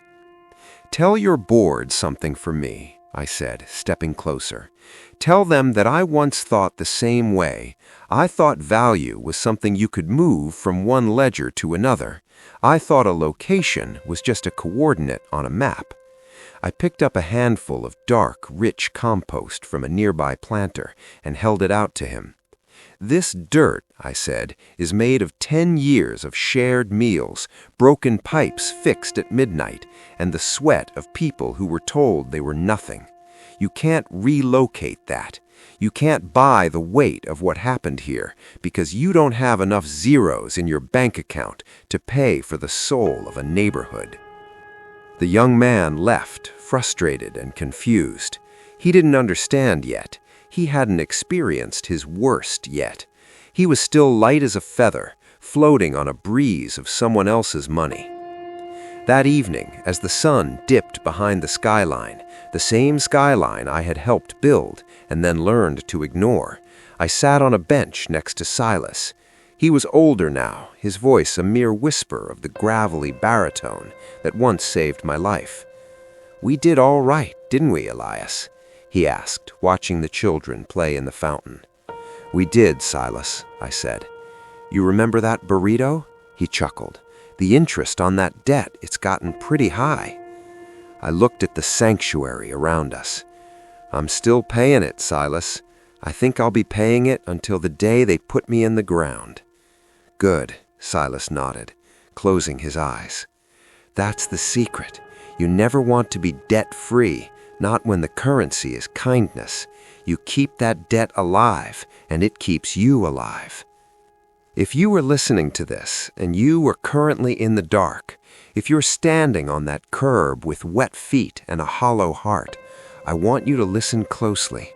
[SPEAKER 2] "Tell your board something for me," I said, stepping closer. "Tell them that I once thought the same way. I thought value was something you could move from one ledger to another. I thought a location was just a coordinate on a map." I picked up a handful of dark, rich compost from a nearby planter and held it out to him. "This dirt," I said, "is made of 10 years of shared meals, broken pipes fixed at midnight, and the sweat of people who were told they were nothing. You can't relocate that. You can't buy the weight of what happened here because you don't have enough zeros in your bank account to pay for the soul of a neighborhood." The young man left, frustrated and confused. He didn't understand yet. He hadn't experienced his worst yet. He was still light as a feather, floating on a breeze of someone else's money. That evening, as the sun dipped behind the skyline, the same skyline I had helped build and then learned to ignore, I sat on a bench next to Silas. He was older now, his voice a mere whisper of the gravelly baritone that once saved my life. "We did all right, didn't we, Elias?" he asked, watching the children play in the fountain. "We did, Silas," I said. "You remember that burrito?" He chuckled. "The interest on that debt, it's gotten pretty high." I looked at the sanctuary around us. "I'm still paying it, Silas. I think I'll be paying it until the day they put me in the ground." "Good," Silas nodded, closing his eyes. "That's the secret. You never want to be debt-free, not when the currency is kindness. You keep that debt alive, and it keeps you alive." If you were listening to this, and you are currently in the dark, if you're standing on that curb with wet feet and a hollow heart, I want you to listen closely.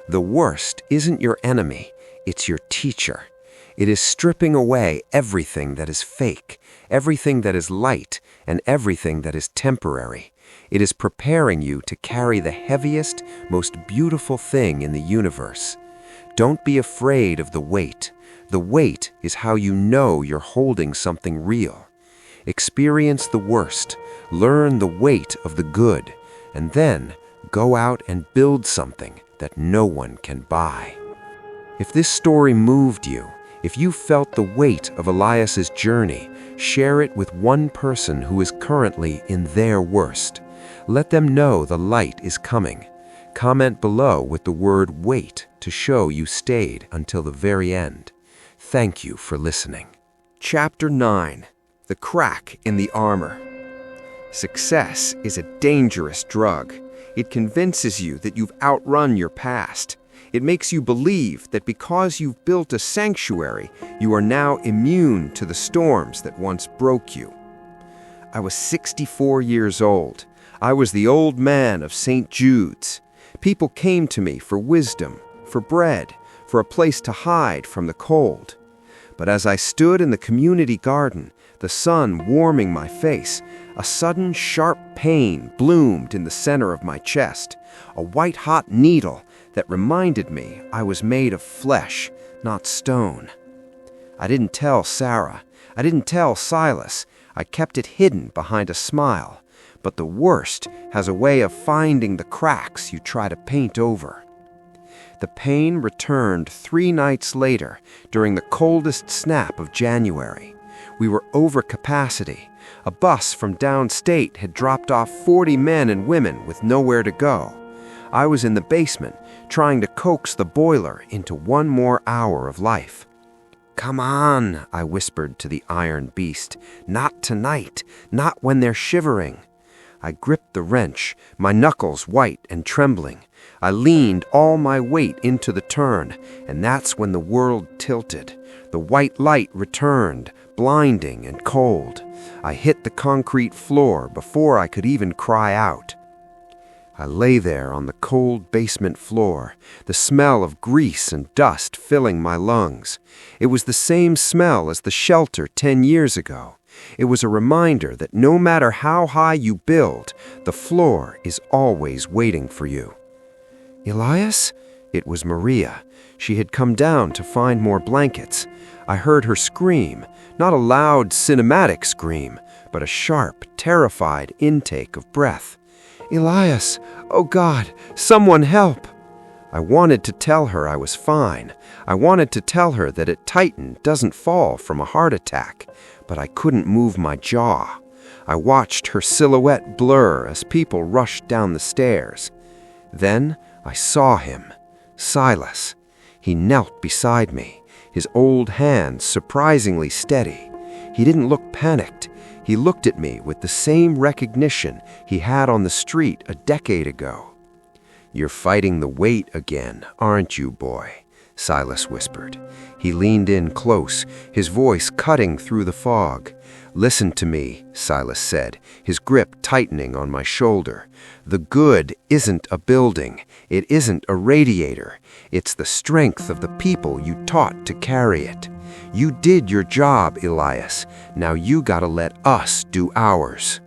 [SPEAKER 2] The worst isn't your enemy, it's your teacher. It is stripping away everything that is fake, everything that is light, and everything that is temporary. It is preparing you to carry the heaviest, most beautiful thing in the universe. Don't be afraid of the weight. The weight is how you know you're holding something real. Experience the worst, learn the weight of the good, and then go out and build something that no one can buy. If this story moved you, if you felt the weight of Elias's journey, share it with one person who is currently in their worst. Let them know the light is coming. Comment below with the word "wait" to show you stayed until the very end. Thank you for listening. Chapter 9. The Crack in the Armor. Success is a dangerous drug. It convinces you that you've outrun your past. It makes you believe that because you've built a sanctuary, you are now immune to the storms that once broke you. I was 64 years old. I was the old man of St. Jude's. People came to me for wisdom, for bread, for a place to hide from the cold. But as I stood in the community garden, the sun warming my face, a sudden sharp pain bloomed in the center of my chest, a white-hot needle that reminded me I was made of flesh, not stone. I didn't tell Sarah. I didn't tell Silas. I kept it hidden behind a smile. But the worst has a way of finding the cracks you try to paint over. The pain returned 3 nights later, during the coldest snap of January. We were over capacity. A bus from downstate had dropped off 40 men and women with nowhere to go. I was in the basement, trying to coax the boiler into 1 more hour of life. "Come on," I whispered to the iron beast. "Not tonight, not when they're shivering." I gripped the wrench, my knuckles white and trembling. I leaned all my weight into the turn, and that's when the world tilted. The white light returned, blinding and cold. I hit the concrete floor before I could even cry out. I lay there on the cold basement floor, the smell of grease and dust filling my lungs. It was the same smell as the shelter 10 years ago. It was a reminder that no matter how high you build, the floor is always waiting for you. "Elias?" It was Maria. She had come down to find more blankets. I heard her scream, not a loud cinematic scream, but a sharp, terrified intake of breath. "Elias, oh God, someone help!" I wanted to tell her I was fine. I wanted to tell her that a titan doesn't fall from a heart attack, but I couldn't move my jaw. I watched her silhouette blur as people rushed down the stairs. Then I saw him, Silas. He knelt beside me, his old hands surprisingly steady. He didn't look panicked. He looked at me with the same recognition he had on the street a decade ago. "You're fighting the weight again, aren't you, boy?" Silas whispered. He leaned in close, his voice cutting through the fog. "Listen to me," Silas said, his grip tightening on my shoulder. "The good isn't a building. It isn't a radiator. It's the strength of the people you taught to carry it. You did your job, Elias. Now you gotta let us do ours."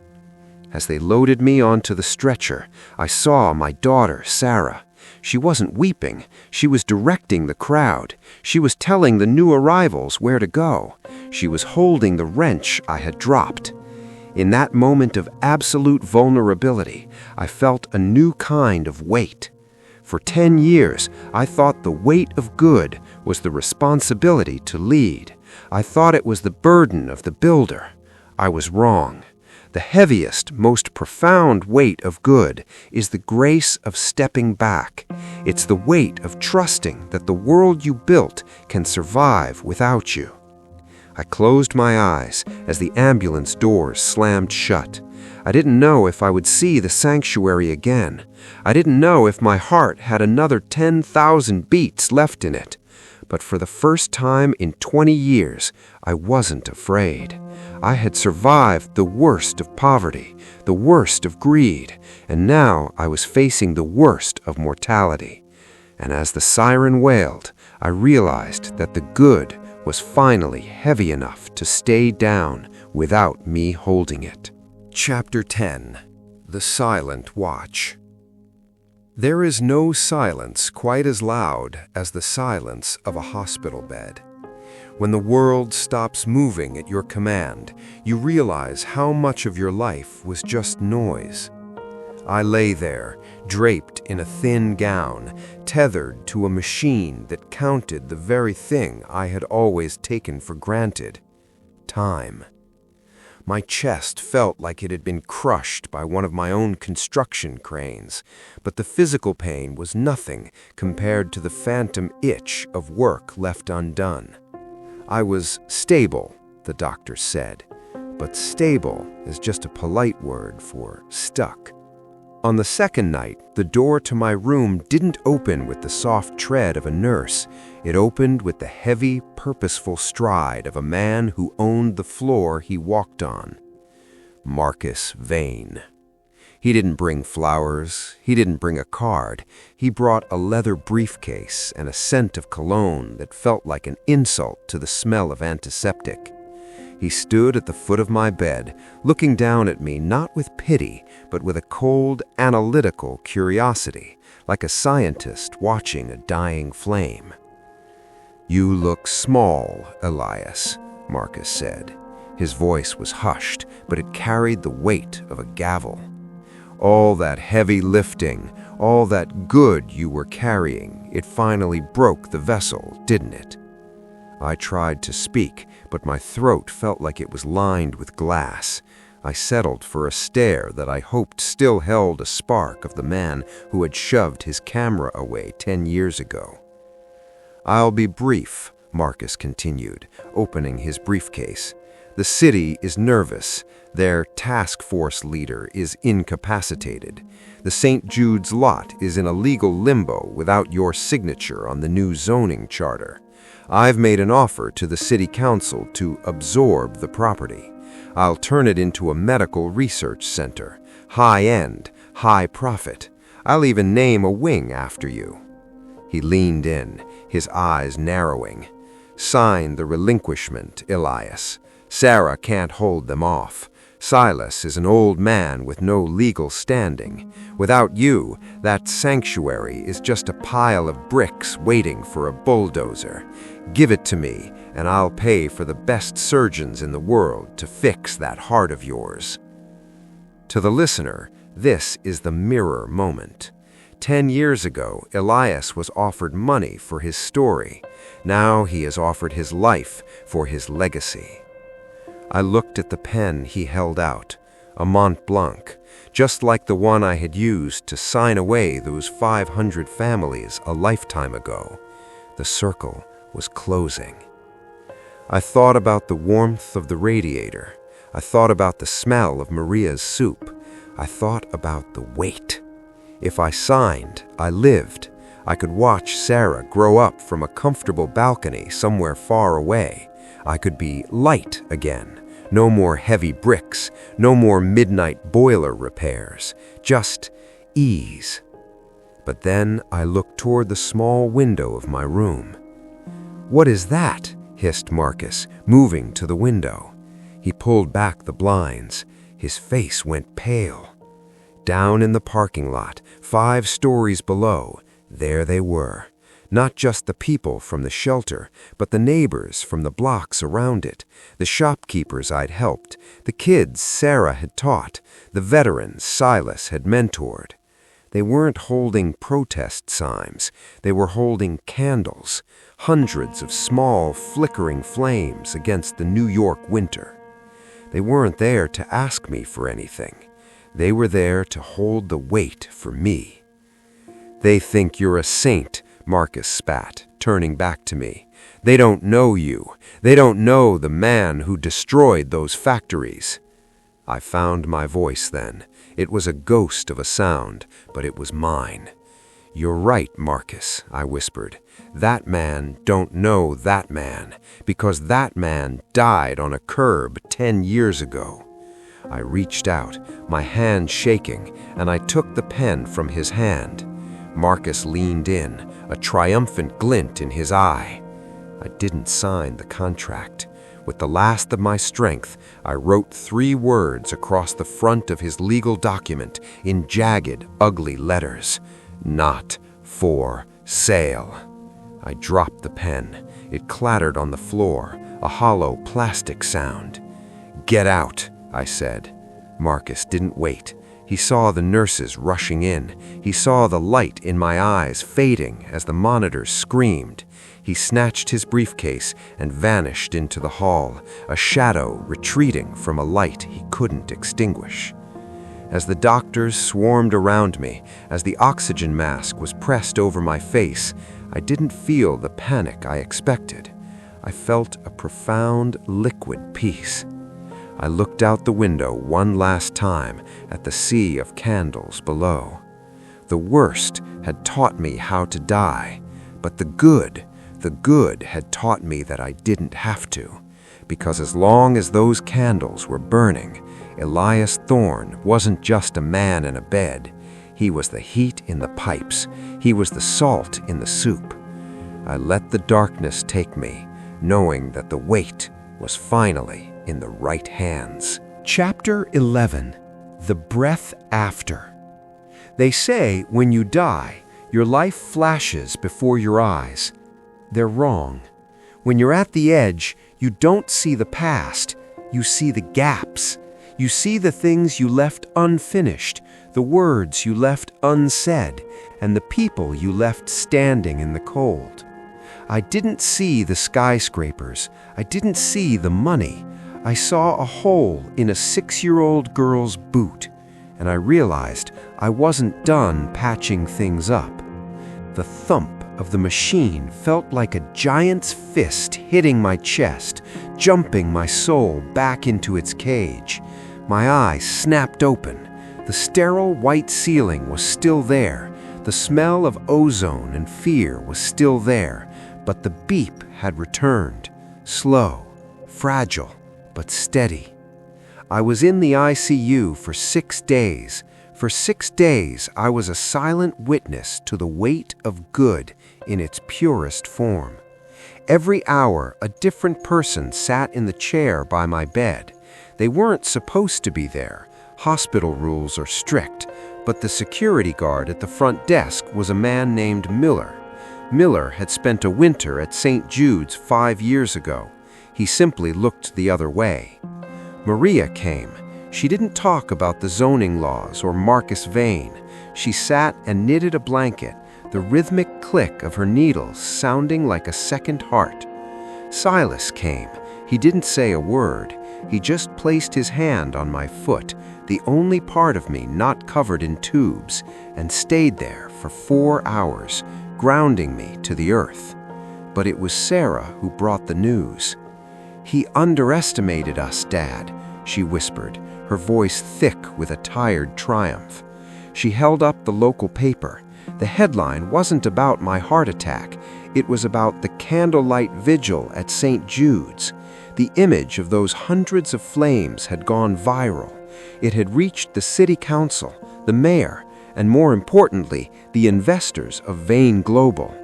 [SPEAKER 2] As they loaded me onto the stretcher, I saw my daughter, Sarah. She wasn't weeping. She was directing the crowd. She was telling the new arrivals where to go. She was holding the wrench I had dropped. In that moment of absolute vulnerability, I felt a new kind of weight. For 10 years, I thought the weight of good was the responsibility to lead. I thought it was the burden of the builder. I was wrong. The heaviest, most profound weight of good is the grace of stepping back. It's the weight of trusting that the world you built can survive without you. I closed my eyes as the ambulance doors slammed shut. I didn't know if I would see the sanctuary again. I didn't know if my heart had another 10,000 beats left in it. But for the first time in 20 years, I wasn't afraid. I had survived the worst of poverty, the worst of greed, and now I was facing the worst of mortality. And as the siren wailed, I realized that the good was finally heavy enough to stay down without me holding it. Chapter 10. The Silent Watch. There is no silence quite as loud as the silence of a hospital bed. When the world stops moving at your command, you realize how much of your life was just noise. I lay there, draped in a thin gown, tethered to a machine that counted the very thing I had always taken for granted: time. My chest felt like it had been crushed by one of my own construction cranes, but the physical pain was nothing compared to the phantom itch of work left undone. I was stable, the doctor said, but stable is just a polite word for stuck. On the second night, the door to my room didn't open with the soft tread of a nurse. It opened with the heavy, purposeful stride of a man who owned the floor he walked on. Marcus Vane. He didn't bring flowers. He didn't bring a card. He brought a leather briefcase and a scent of cologne that felt like an insult to the smell of antiseptic. He stood at the foot of my bed, looking down at me not with pity, but with a cold, analytical curiosity, like a scientist watching a dying flame. "You look small, Elias," Marcus said. His voice was hushed, but it carried the weight of a gavel. "All that heavy lifting,
[SPEAKER 1] All that good you were carrying, it finally broke the vessel, didn't it? I tried to speak, but my throat felt like it was lined with glass. I settled for a stare that I hoped still held a spark of the man who had shoved his camera away 10 years ago. "I'll be brief," Marcus continued, opening his briefcase. "The city is nervous. Their task force leader is incapacitated. The St. Jude's lot is in a legal limbo without your signature on the new zoning charter. I've made an offer to the city council to absorb the property. I'll turn it into a medical research center. High-end, high-profit. I'll even name a wing after you." He leaned in, his eyes narrowing. "Sign the relinquishment, Elias. Sarah can't hold them off. Silas is an old man with no legal standing. Without you, that sanctuary is just a pile of bricks waiting for a bulldozer. Give it to me, and I'll pay for the best surgeons in the world to fix that heart of yours." To the listener, this is the mirror moment. 10 years ago, Elias was offered money for his story. Now he is offered his life for his legacy. I looked at the pen he held out, a Mont Blanc, just like the one I had used to sign away those 500 families a lifetime ago. The circle was closing. I thought about the warmth of the radiator. I thought about the smell of Maria's soup. I thought about the weight. If I signed, I lived. I could watch Sarah grow up from a comfortable balcony somewhere far away. I could be light again. No more heavy bricks, no more midnight boiler repairs, just ease. But then I looked toward the small window of my room. "What is that?" hissed Marcus, moving to the window. He pulled back the blinds. His face went pale. Down in the parking lot, 5 stories below, there they were. Not just the people from the shelter, but the neighbors from the blocks around it, the shopkeepers I'd helped, the kids Sarah had taught, the veterans Silas had mentored. They weren't holding protest signs. They were holding candles, hundreds of small, flickering flames against the New York winter. They weren't there to ask me for anything. They were there to hold the weight for me. "They think you're a saint," Marcus spat, turning back to me. "They don't know you. They don't know the man who destroyed those factories." I found my voice then. It was a ghost of a sound, but it was mine. "You're right, Marcus," I whispered. "That man don't know that man, because that man died on a curb 10 years ago." I reached out, my hand shaking, and I took the pen from his hand. Marcus leaned in, a triumphant glint in his eye. I didn't sign the contract. With the last of my strength, I wrote 3 words across the front of his legal document in jagged, ugly letters. "Not for sale." I dropped the pen. It clattered on the floor, a hollow plastic sound. "Get out," I said. Marcus didn't wait. He saw the nurses rushing in. He saw the light in my eyes fading as the monitors screamed. He snatched his briefcase and vanished into the hall, a shadow retreating from a light he couldn't extinguish. As the doctors swarmed around me, as the oxygen mask was pressed over my face, I didn't feel the panic I expected. I felt a profound, liquid peace. I looked out the window one last time at the sea of candles below. The worst had taught me how to die, but the good had taught me that I didn't have to, because as long as those candles were burning, Elias Thorne wasn't just a man in a bed. He was the heat in the pipes. He was the salt in the soup. I let the darkness take me, knowing that the weight was finally in the right hands. Chapter 11. The Breath After. They say when you die, your life flashes before your eyes. They're wrong. When you're at the edge, you don't see the past. You see the gaps. You see the things you left unfinished,
[SPEAKER 2] the words you left unsaid, and the people you left standing in the cold. I didn't see the skyscrapers. I didn't see the money. I saw a hole in a 6-year-old girl's boot, and I realized I wasn't done patching things up. The thump of the machine felt like a giant's fist hitting my chest, jumping my soul back into its cage. My eyes snapped open. The sterile white ceiling was still there. The smell of ozone and fear was still there, but the beep had returned, slow, fragile, but steady. I was in the ICU for 6 days. For 6 days, I was a silent witness to the weight of good in its purest form. Every hour, a different person sat in the chair by my bed. They weren't supposed to be there. Hospital rules are strict, but the security guard at the front desk was a man named Miller. Miller had spent a winter at St. Jude's 5 years ago. He simply looked the other way. Maria came. She didn't talk about the zoning laws or Marcus Vane. She sat and knitted a blanket, the rhythmic click of her needles sounding like a second heart. Silas came. He didn't say a word. He just placed his hand on my foot, the only part of me not covered in tubes, and stayed there for 4 hours, grounding me to the earth. But it was Sarah who brought the news. "He underestimated us, Dad," she whispered, her voice thick with a tired triumph. She held up the local paper. The headline wasn't about my heart attack. It was about the candlelight vigil at St. Jude's. The image of those hundreds of flames had gone viral. It had reached the city council, the mayor, and more importantly, the investors of Vane Global.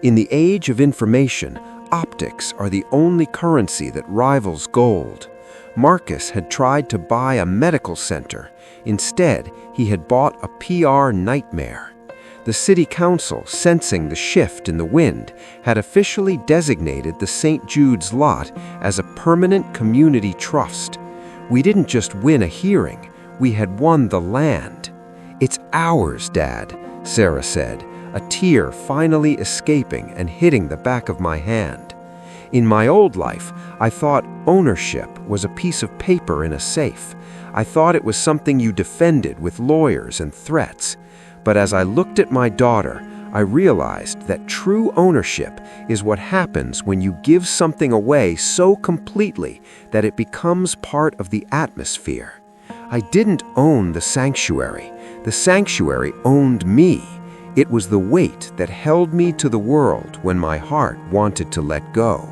[SPEAKER 2] In the age of information, optics are the only currency that rivals gold. Marcus had tried to buy a medical center. Instead, he had bought a PR nightmare. The city council, sensing the shift in the wind, had officially designated the St. Jude's lot as a permanent community trust. We didn't just win a hearing, we had won the land. "It's ours, Dad," Sarah said, a tear finally escaping and hitting the back of my hand. In my old life, I thought ownership was a piece of paper in a safe. I thought it was something you defended with lawyers and threats. But as I looked at my daughter, I realized that true ownership is what happens when you give something away so completely that it becomes part of the atmosphere. I didn't own the sanctuary. The sanctuary owned me. It was the weight that held me to the world when my heart wanted to let go.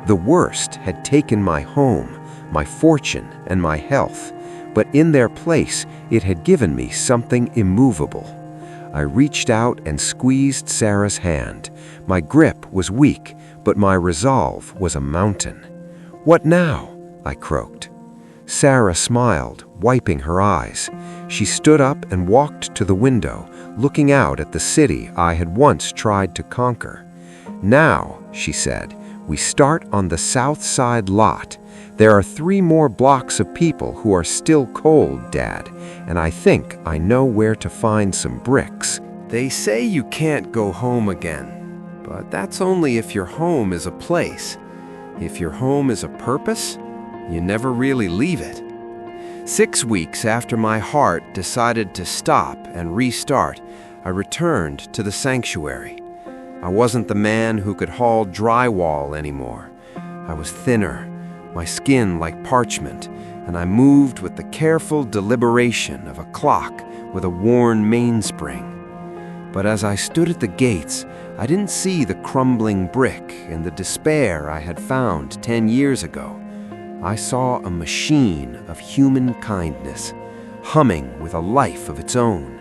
[SPEAKER 2] The worst had taken my home, my fortune, and my health, but in their place, it had given me something immovable. I reached out and squeezed Sarah's hand. My grip was weak, but my resolve was a mountain. "What now?" I croaked. Sarah smiled, wiping her eyes. She stood up and walked to the window, looking out at the city I had once tried to conquer. "Now," she said, "we start on the south side lot. There are 3 more blocks of people who are still cold, Dad, and I think I know where to find some bricks." They say you can't go home again, but that's only if your home is a place. If your home is a purpose, you never really leave it. 6 weeks after my heart decided to stop and restart, I returned to the sanctuary. I wasn't the man who could haul drywall anymore. I was thinner, my skin like parchment, and I moved with the careful deliberation of a clock with a worn mainspring. But as I stood at the gates, I didn't see the crumbling brick and the despair I had found 10 years ago. I saw a machine of human kindness, humming with a life of its own.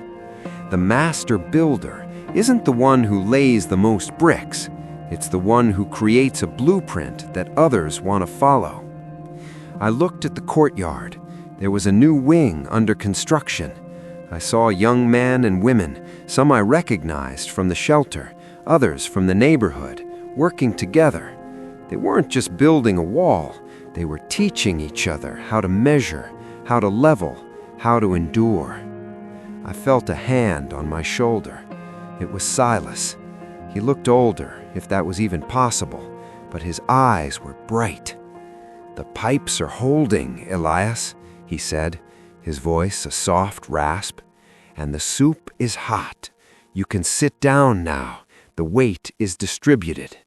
[SPEAKER 2] The master builder isn't the one who lays the most bricks. It's the one who creates a blueprint that others want to follow. I looked at the courtyard. There was a new wing under construction. I saw young men and women, some I recognized from the shelter, others from the neighborhood, working together. They weren't just building a wall. They were teaching each other how to measure, how to level, how to endure. I felt a hand on my shoulder. It was Silas. He looked older, if that was even possible, but his eyes were bright. "The pipes are holding, Elias," he said, his voice a soft rasp. "And the soup is hot. You can sit down now. The weight is distributed."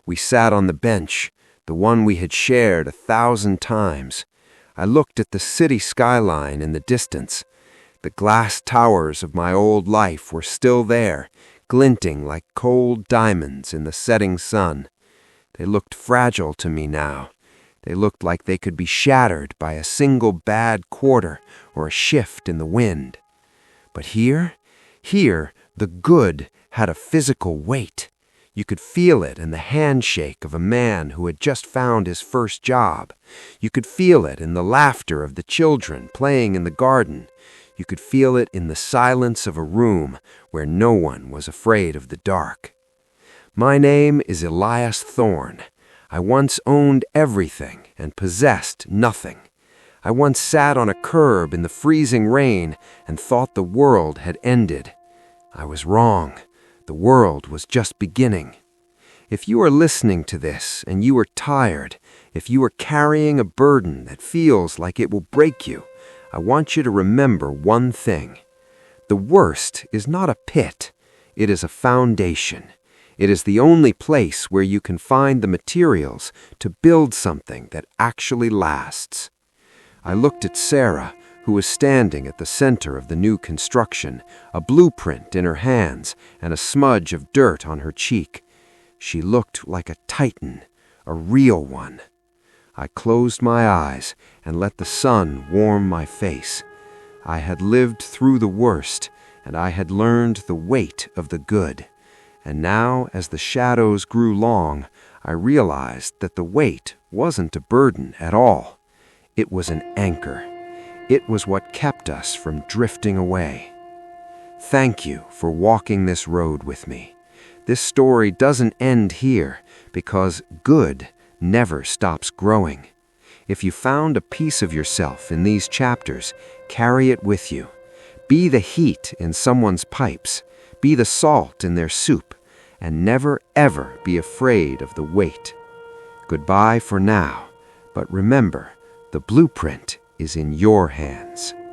[SPEAKER 2] We sat on the bench, the one we had shared 1,000 times. I looked at the city skyline in the distance. The glass towers of my old life were still there, glinting like cold diamonds in the setting sun. They looked fragile to me now. They looked like they could be shattered by a single bad quarter or a shift in the wind. But here, the good had a physical weight. You could feel it in the handshake of a man who had just found his first job. You could feel it in the laughter of the children playing in the garden. You could feel it in the silence of a room where no one was afraid of the dark. My name is Elias Thorne. I once owned everything and possessed nothing. I once sat on a curb in the freezing rain and thought the world had ended. I was wrong. The world was just beginning. If you are listening to this and you are tired, if you are carrying a burden that feels like it will break you, I want you to remember one thing. The worst is not a pit. It is a foundation. It is the only place where you can find the materials to build something that actually lasts. I looked at Sarah, who was standing at the center of the new construction, a blueprint in her hands and a smudge of dirt on her cheek. She looked like a titan, a real one. I closed my eyes and let the sun warm my face. I had lived through the worst, and I had learned the weight of the good. And now, as the shadows grew long, I realized that the weight wasn't a burden at all. It was an anchor. It was what kept us from drifting away. Thank you for walking this road with me. This story doesn't end here because good never stops growing. If you found a piece of yourself in these chapters, carry it with you. Be the heat in someone's pipes. Be the salt in their soup. And never, ever be afraid of the weight. Goodbye for now, but remember, the blueprint is in your hands.